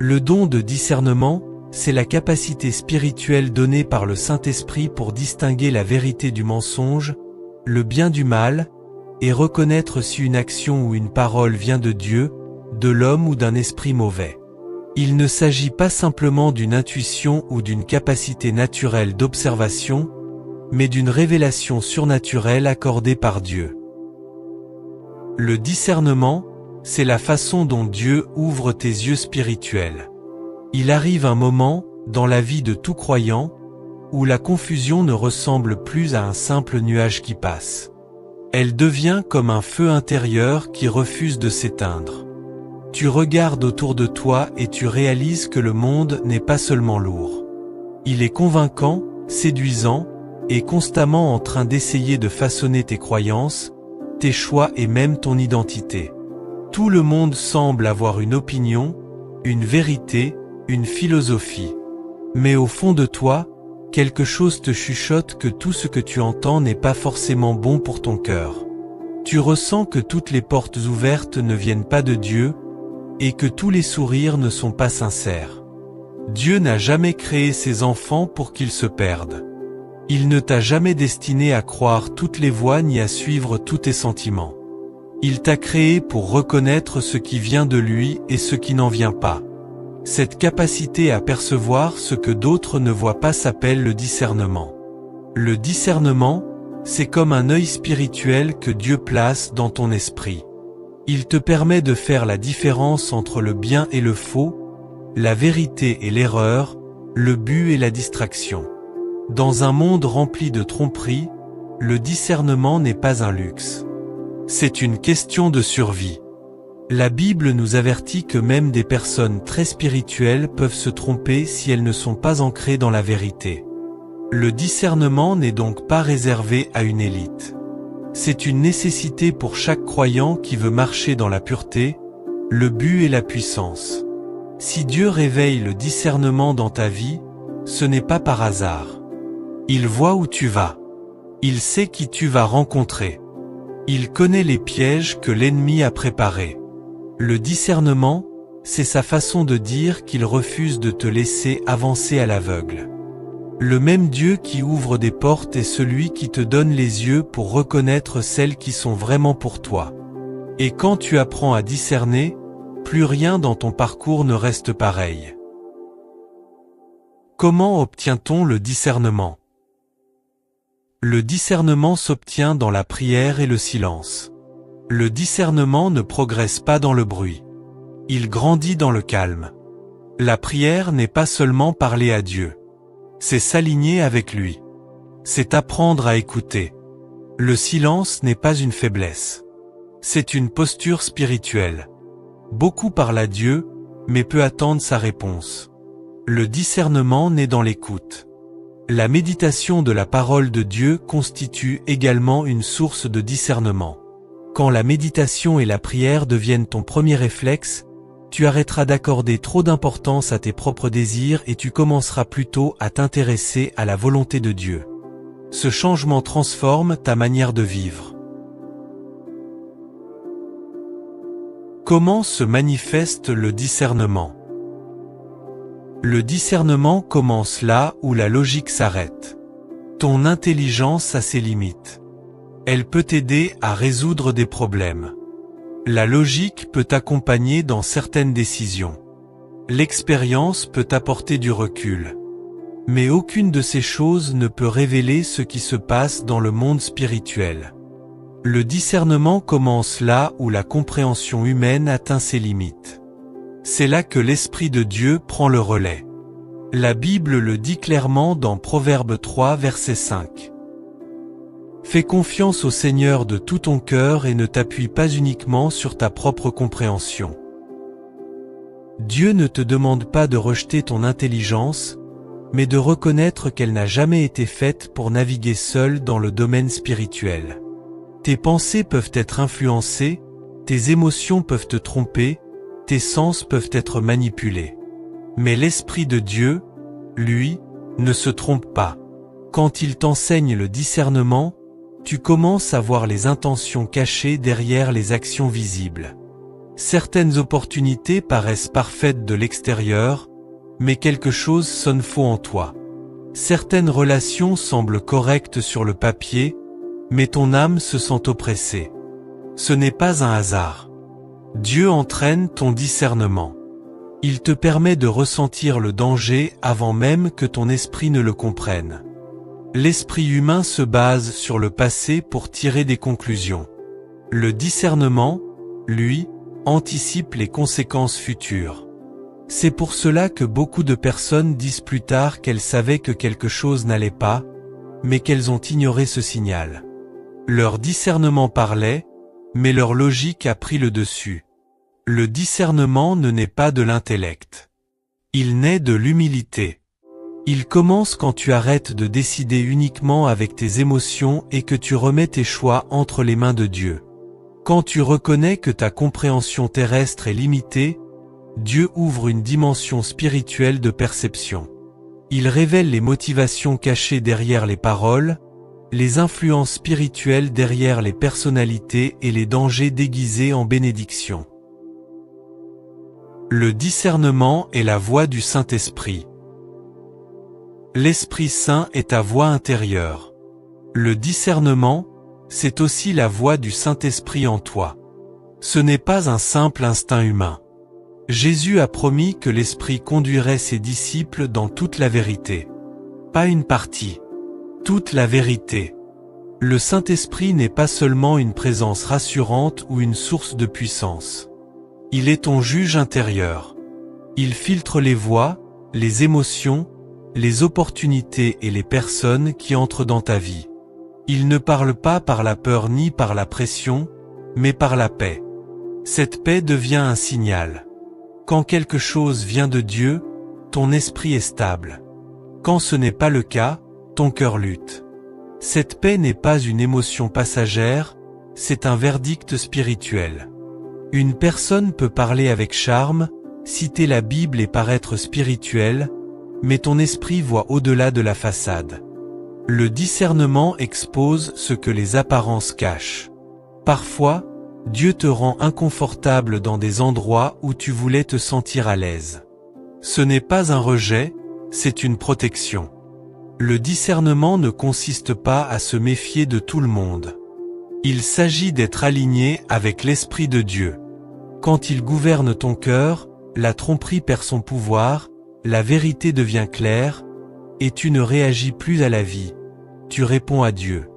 Le don de discernement, c'est la capacité spirituelle donnée par le Saint-Esprit pour distinguer la vérité du mensonge, le bien du mal, et reconnaître si une action ou une parole vient de Dieu, de l'homme ou d'un esprit mauvais. Il ne s'agit pas simplement d'une intuition ou d'une capacité naturelle d'observation, mais d'une révélation surnaturelle accordée par Dieu. Le discernement, c'est la façon dont Dieu ouvre tes yeux spirituels. Il arrive un moment, dans la vie de tout croyant, où la confusion ne ressemble plus à un simple nuage qui passe. Elle devient comme un feu intérieur qui refuse de s'éteindre. Tu regardes autour de toi et tu réalises que le monde n'est pas seulement lourd. Il est convaincant, séduisant, et constamment en train d'essayer de façonner tes croyances, tes choix et même ton identité. Tout le monde semble avoir une opinion, une vérité, une philosophie. Mais au fond de toi, quelque chose te chuchote que tout ce que tu entends n'est pas forcément bon pour ton cœur. Tu ressens que toutes les portes ouvertes ne viennent pas de Dieu, et que tous les sourires ne sont pas sincères. Dieu n'a jamais créé ses enfants pour qu'ils se perdent. Il ne t'a jamais destiné à croire toutes les voies ni à suivre tous tes sentiments. Il t'a créé pour reconnaître ce qui vient de lui et ce qui n'en vient pas. Cette capacité à percevoir ce que d'autres ne voient pas s'appelle le discernement. Le discernement, c'est comme un œil spirituel que Dieu place dans ton esprit. Il te permet de faire la différence entre le bien et le faux, la vérité et l'erreur, le but et la distraction. Dans un monde rempli de tromperies, le discernement n'est pas un luxe. C'est une question de survie. La Bible nous avertit que même des personnes très spirituelles peuvent se tromper si elles ne sont pas ancrées dans la vérité. Le discernement n'est donc pas réservé à une élite. C'est une nécessité pour chaque croyant qui veut marcher dans la pureté, le but et la puissance. Si Dieu réveille le discernement dans ta vie, ce n'est pas par hasard. Il voit où tu vas. Il sait qui tu vas rencontrer. Il connaît les pièges que l'ennemi a préparés. Le discernement, c'est sa façon de dire qu'il refuse de te laisser avancer à l'aveugle. Le même Dieu qui ouvre des portes est celui qui te donne les yeux pour reconnaître celles qui sont vraiment pour toi. Et quand tu apprends à discerner, plus rien dans ton parcours ne reste pareil. Comment obtient-on le discernement ? Le discernement s'obtient dans la prière et le silence. Le discernement ne progresse pas dans le bruit. Il grandit dans le calme. La prière n'est pas seulement parler à Dieu. C'est s'aligner avec lui. C'est apprendre à écouter. Le silence n'est pas une faiblesse. C'est une posture spirituelle. Beaucoup parlent à Dieu, mais peu attendent sa réponse. Le discernement naît dans l'écoute. La méditation de la parole de Dieu constitue également une source de discernement. Quand la méditation et la prière deviennent ton premier réflexe, tu arrêteras d'accorder trop d'importance à tes propres désirs et tu commenceras plutôt à t'intéresser à la volonté de Dieu. Ce changement transforme ta manière de vivre. Comment se manifeste le discernement ? Le discernement commence là où la logique s'arrête. Ton intelligence a ses limites. Elle peut t'aider à résoudre des problèmes. La logique peut t'accompagner dans certaines décisions. L'expérience peut apporter du recul. Mais aucune de ces choses ne peut révéler ce qui se passe dans le monde spirituel. Le discernement commence là où la compréhension humaine atteint ses limites. C'est là que l'Esprit de Dieu prend le relais. La Bible le dit clairement dans Proverbe 3, verset 5. Fais confiance au Seigneur de tout ton cœur et ne t'appuie pas uniquement sur ta propre compréhension. Dieu ne te demande pas de rejeter ton intelligence, mais de reconnaître qu'elle n'a jamais été faite pour naviguer seule dans le domaine spirituel. Tes pensées peuvent être influencées, tes émotions peuvent te tromper, tes sens peuvent être manipulés. Mais l'Esprit de Dieu, lui, ne se trompe pas. Quand il t'enseigne le discernement, tu commences à voir les intentions cachées derrière les actions visibles. Certaines opportunités paraissent parfaites de l'extérieur, mais quelque chose sonne faux en toi. Certaines relations semblent correctes sur le papier, mais ton âme se sent oppressée. Ce n'est pas un hasard. Dieu entraîne ton discernement. Il te permet de ressentir le danger avant même que ton esprit ne le comprenne. L'esprit humain se base sur le passé pour tirer des conclusions. Le discernement, lui, anticipe les conséquences futures. C'est pour cela que beaucoup de personnes disent plus tard qu'elles savaient que quelque chose n'allait pas, mais qu'elles ont ignoré ce signal. Leur discernement parlait, mais leur logique a pris le dessus. Le discernement ne naît pas de l'intellect. Il naît de l'humilité. Il commence quand tu arrêtes de décider uniquement avec tes émotions et que tu remets tes choix entre les mains de Dieu. Quand tu reconnais que ta compréhension terrestre est limitée, Dieu ouvre une dimension spirituelle de perception. Il révèle les motivations cachées derrière les paroles, les influences spirituelles derrière les personnalités et les dangers déguisés en bénédictions. Le discernement est la voix du Saint-Esprit. L'Esprit Saint est ta voix intérieure. Le discernement, c'est aussi la voix du Saint-Esprit en toi. Ce n'est pas un simple instinct humain. Jésus a promis que l'Esprit conduirait ses disciples dans toute la vérité. Pas une partie. Toute la vérité. Le Saint-Esprit n'est pas seulement une présence rassurante ou une source de puissance. Il est ton juge intérieur. Il filtre les voix, les émotions, les opportunités et les personnes qui entrent dans ta vie. Il ne parle pas par la peur ni par la pression, mais par la paix. Cette paix devient un signal. Quand quelque chose vient de Dieu, ton esprit est stable. Quand ce n'est pas le cas, ton cœur lutte. Cette paix n'est pas une émotion passagère, c'est un verdict spirituel. Une personne peut parler avec charme, citer la Bible et paraître spirituelle, mais ton esprit voit au-delà de la façade. Le discernement expose ce que les apparences cachent. Parfois, Dieu te rend inconfortable dans des endroits où tu voulais te sentir à l'aise. Ce n'est pas un rejet, c'est une protection. Le discernement ne consiste pas à se méfier de tout le monde. Il s'agit d'être aligné avec l'Esprit de Dieu. Quand il gouverne ton cœur, la tromperie perd son pouvoir, la vérité devient claire, et tu ne réagis plus à la vie. Tu réponds à Dieu.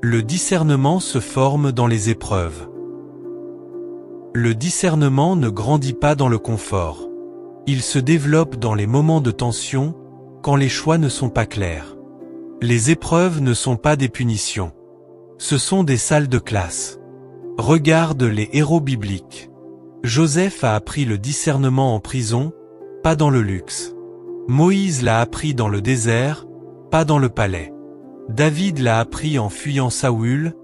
Le discernement se forme dans les épreuves. Le discernement ne grandit pas dans le confort. Il se développe dans les moments de tension, quand les choix ne sont pas clairs. Les épreuves ne sont pas des punitions. Ce sont des salles de classe. Regarde les héros bibliques. Joseph a appris le discernement en prison, pas dans le luxe. Moïse l'a appris dans le désert, pas dans le palais. David l'a appris en fuyant Saül,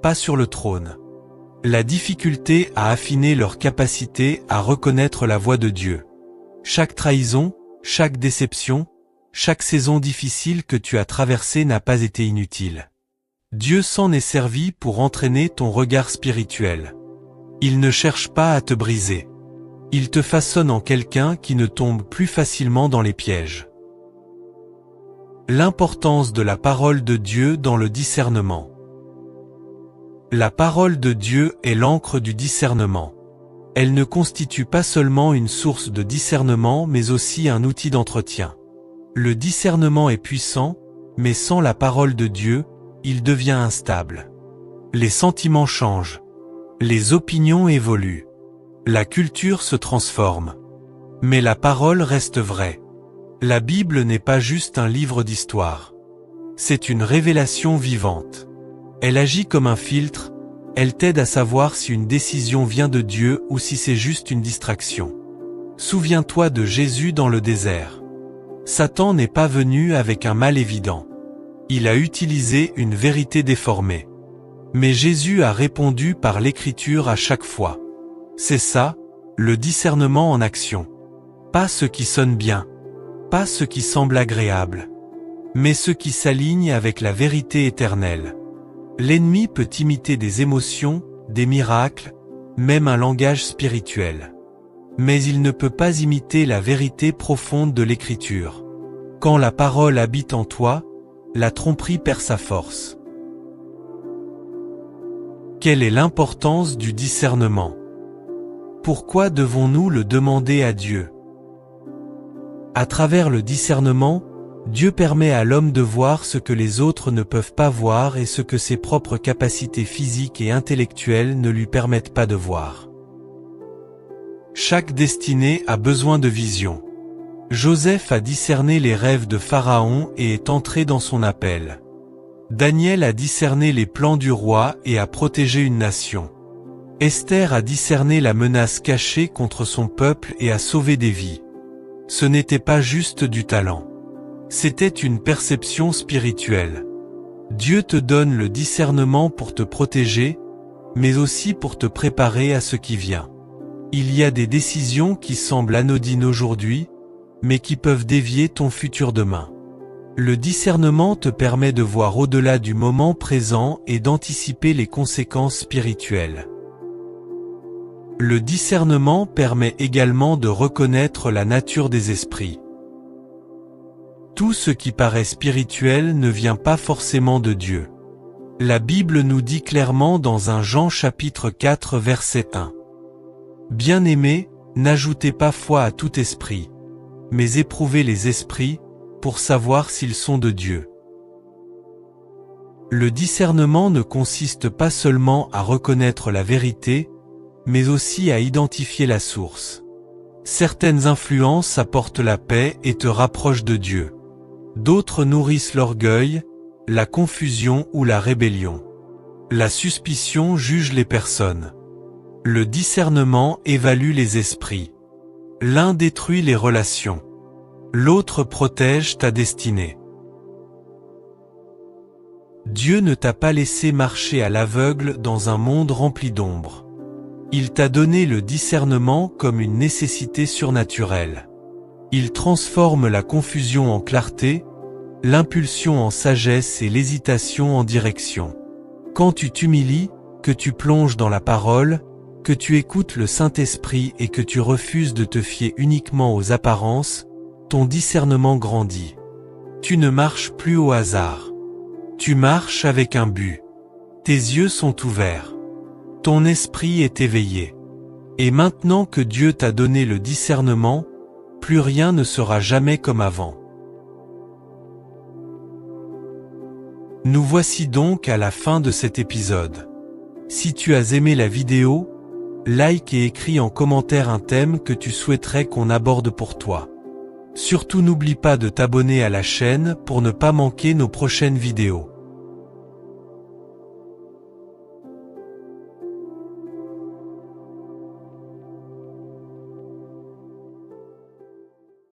pas sur le trône. La difficulté a affiné leur capacité à reconnaître la voix de Dieu. Chaque trahison, chaque déception, chaque saison difficile que tu as traversée n'a pas été inutile. Dieu s'en est servi pour entraîner ton regard spirituel. Il ne cherche pas à te briser. Il te façonne en quelqu'un qui ne tombe plus facilement dans les pièges. L'importance de la parole de Dieu dans le discernement. La parole de Dieu est l'encre du discernement. Elle ne constitue pas seulement une source de discernement mais aussi un outil d'entretien. Le discernement est puissant, mais sans la parole de Dieu, il devient instable. Les sentiments changent. Les opinions évoluent. La culture se transforme. Mais la parole reste vraie. La Bible n'est pas juste un livre d'histoire. C'est une révélation vivante. Elle agit comme un filtre, elle t'aide à savoir si une décision vient de Dieu ou si c'est juste une distraction. Souviens-toi de Jésus dans le désert. Satan n'est pas venu avec un mal évident. Il a utilisé une vérité déformée. Mais Jésus a répondu par l'écriture à chaque fois. C'est ça, le discernement en action. Pas ce qui sonne bien. Pas ce qui semble agréable. Mais ce qui s'aligne avec la vérité éternelle. L'ennemi peut imiter des émotions, des miracles, même un langage spirituel. Mais il ne peut pas imiter la vérité profonde de l'Écriture. Quand la parole habite en toi, la tromperie perd sa force. Quelle est l'importance du discernement? Pourquoi devons-nous le demander à Dieu? À travers le discernement, Dieu permet à l'homme de voir ce que les autres ne peuvent pas voir et ce que ses propres capacités physiques et intellectuelles ne lui permettent pas de voir. Chaque destinée a besoin de vision. Joseph a discerné les rêves de Pharaon et est entré dans son appel. Daniel a discerné les plans du roi et a protégé une nation. Esther a discerné la menace cachée contre son peuple et a sauvé des vies. Ce n'était pas juste du talent. C'était une perception spirituelle. Dieu te donne le discernement pour te protéger, mais aussi pour te préparer à ce qui vient. Il y a des décisions qui semblent anodines aujourd'hui, mais qui peuvent dévier ton futur demain. Le discernement te permet de voir au-delà du moment présent et d'anticiper les conséquences spirituelles. Le discernement permet également de reconnaître la nature des esprits. Tout ce qui paraît spirituel ne vient pas forcément de Dieu. La Bible nous dit clairement dans 1 Jean chapitre 4 verset 1. Bien-aimés, n'ajoutez pas foi à tout esprit, mais éprouvez les esprits, pour savoir s'ils sont de Dieu. Le discernement ne consiste pas seulement à reconnaître la vérité, mais aussi à identifier la source. Certaines influences apportent la paix et te rapprochent de Dieu. D'autres nourrissent l'orgueil, la confusion ou la rébellion. La suspicion juge les personnes. Le discernement évalue les esprits. L'un détruit les relations. L'autre protège ta destinée. Dieu ne t'a pas laissé marcher à l'aveugle dans un monde rempli d'ombre. Il t'a donné le discernement comme une nécessité surnaturelle. Il transforme la confusion en clarté, l'impulsion en sagesse et l'hésitation en direction. Quand tu t'humilies, que tu plonges dans la parole, que tu écoutes le Saint-Esprit et que tu refuses de te fier uniquement aux apparences, ton discernement grandit. Tu ne marches plus au hasard. Tu marches avec un but. Tes yeux sont ouverts. Ton esprit est éveillé. Et maintenant que Dieu t'a donné le discernement, plus rien ne sera jamais comme avant. Nous voici donc à la fin de cet épisode. Si tu as aimé la vidéo, like et écris en commentaire un thème que tu souhaiterais qu'on aborde pour toi. Surtout n'oublie pas de t'abonner à la chaîne pour ne pas manquer nos prochaines vidéos.